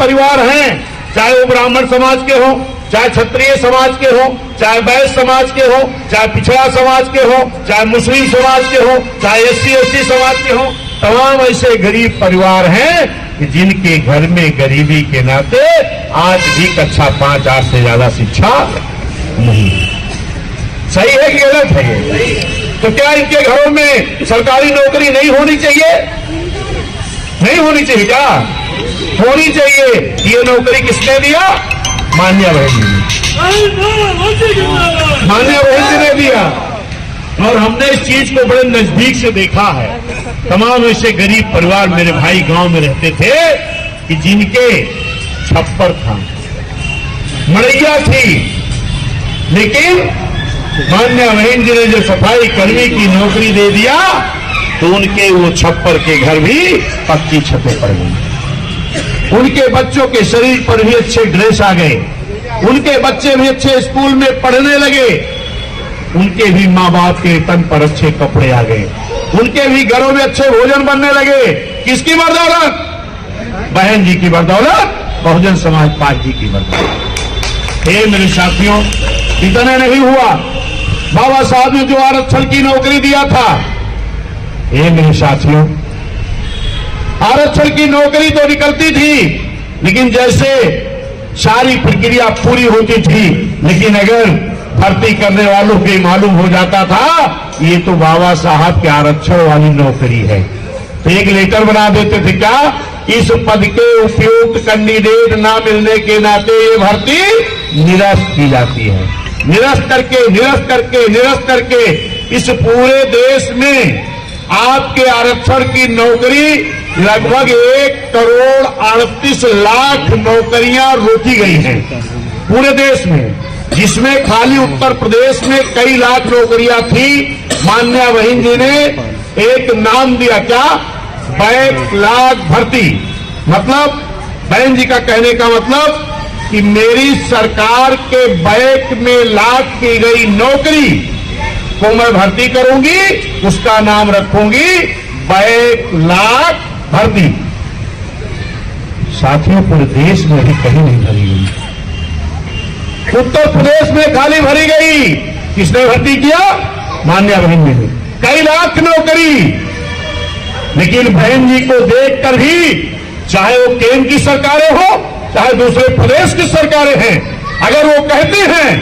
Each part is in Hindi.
परिवार हैं, चाहे वो ब्राह्मण समाज के हो, चाहे क्षत्रिय समाज के हो, चाहे वैश्य समाज के हो, चाहे पिछड़ा समाज के हो, चाहे मुस्लिम समाज के हो, चाहे SC/ST समाज के हो, तमाम ऐसे गरीब परिवार हैं कि जिनके घर में गरीबी के नाते आज भी कक्षा 5-8 से ज्यादा शिक्षा नहीं। सही है कि गलत है ये? तो क्या इनके घरों में सरकारी नौकरी नहीं होनी चाहिए? नहीं होनी चाहिए क्या? होनी चाहिए। ये नौकरी किसने दिया? मान्या बहन जी ने, मान्या बहन जी ने दिया। और हमने इस चीज को बड़े नजदीक से देखा है। तमाम ऐसे गरीब परिवार मेरे भाई गांव में रहते थे कि जिनके छप्पर था, मड़ैया थी, लेकिन मान्या बहन जी ने जो सफाई कर्मी की नौकरी दे दिया तो उनके वो छप्पर के घर भी पक्की छतें पड़ गई। उनके बच्चों के शरीर पर भी अच्छे ड्रेस आ गए, उनके बच्चे भी अच्छे स्कूल में पढ़ने लगे, उनके भी माँ बाप के तन पर अच्छे कपड़े आ गए, उनके भी घरों में अच्छे भोजन बनने लगे। किसकी बदौलत? बहन जी की बदौलत, बहुजन समाज पार्टी की बदौलत। हे मेरे साथियों, इतना नहीं हुआ, बाबा साहब ने जो आरक्षण की नौकरी दिया था, हे मेरे साथियों, आरक्षण की नौकरी तो निकलती थी, लेकिन जैसे सारी प्रक्रिया पूरी होती थी, लेकिन अगर भर्ती करने वालों को मालूम हो जाता था ये तो बाबा साहब के आरक्षण वाली नौकरी है, तो एक लेटर बना देते थे, क्या इस पद के उपयुक्त कैंडिडेट ना मिलने के नाते ये भर्ती निरस्त की जाती है। निरस्त करके इस पूरे देश में आपके आरक्षण की नौकरी लगभग 1,38,00,000 नौकरियां रोकी गई हैं पूरे देश में, जिसमें खाली उत्तर प्रदेश में कई लाख नौकरियां थी। मान्या बहन जी ने एक नाम दिया, क्या? बैकलॉग भर्ती। मतलब बहन जी का कहने का मतलब कि मेरी सरकार के बैक में लॉक की गई नौकरी को मैं भर्ती करूंगी, उसका नाम रखूंगी बैकलॉग भर्ती। साथियों, पूरे देश में अभी कहीं नहीं भरी गई। उत्तर प्रदेश में खाली भरी गई, किसने भर्ती किया? मान्या बहन जी ने, कई लाख नौकरी। लेकिन बहन जी को देखकर भी, चाहे वो केंद्र की सरकारें हो, चाहे दूसरे प्रदेश की सरकारें हैं, अगर वो कहते हैं,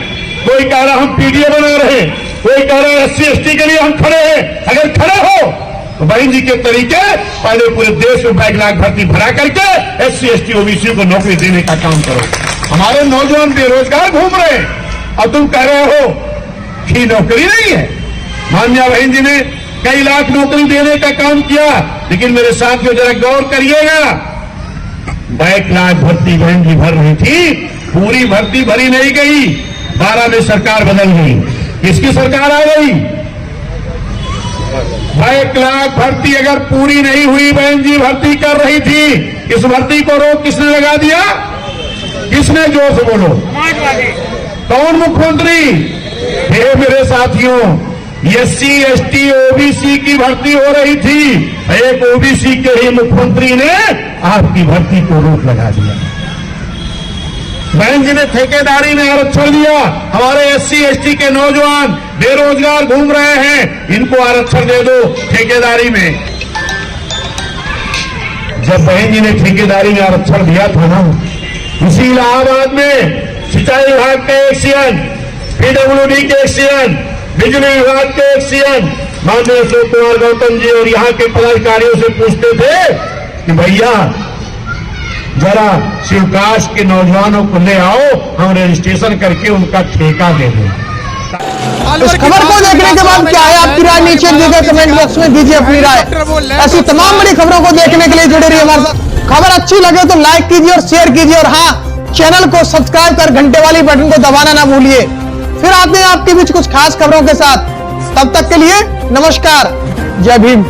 कोई कह रहा हम PDA बना रहे हैं, कोई कह रहा है SC/ST के लिए हम खड़े हैं, अगर खड़े हो तो बहन जी के तरीके पहले पूरे देश में बैकलॉग भर्ती भरा करके SC/ST OBC को नौकरी देने का काम करो। हमारे नौजवान बेरोजगार घूम रहे हैं और तुम कह रहे हो कि नौकरी नहीं है। मान्या बहन जी ने कई लाख नौकरी देने का काम किया, लेकिन मेरे साथियों जरा गौर करिएगा, बैकलॉग भर्ती बहन जी भर रही थी, पूरी भर्ती भरी नहीं गई। 12 में सरकार बदल गई, किसकी सरकार आ गई? बैकलॉग भर्ती अगर पूरी नहीं हुई, बहन जी भर्ती कर रही थी, इस भर्ती को रोक किसने लगा दिया? किसने? जोर से बोलो, कौन मुख्यमंत्री? हे मेरे साथियों, SC/ST OBC की भर्ती हो रही थी, एक OBC के ही मुख्यमंत्री ने आपकी भर्ती को रोक लगा दिया। बहन जी ने ठेकेदारी में आरक्षण दिया। हमारे SC/ST के नौजवान बेरोजगार घूम रहे हैं, इनको आरक्षण दे दो ठेकेदारी में। जब बहन जी ने ठेकेदारी में आरक्षण दिया था ना, इसी इलाहाबाद में सिंचाई विभाग के एक CN, PWD के एक CN, बिजली विभाग के एक CN माननीय अशोक कुमार गौतम जी और यहाँ के पदाधिकारियों से पूछते थे कि भैया जरा शिवकाश के नौजवानों को ले आओ, हम रजिस्ट्रेशन करके उनका ठेका दे दें। इस खबर को देखने के बाद क्या है आपकी राय? नीचे दिए गए कमेंट बॉक्स में दीजिए अपनी राय। ऐसी तमाम बड़ी खबरों को देखने के लिए जुड़े रहिए हमारे साथ। खबर अच्छी लगे तो लाइक कीजिए और शेयर कीजिए, और हाँ, चैनल को सब्सक्राइब कर घंटे वाली बटन को दबाना ना भूलिए। फिर आते हैं आपके बीच कुछ खास खबरों के साथ। तब तक के लिए नमस्कार, जय भीम।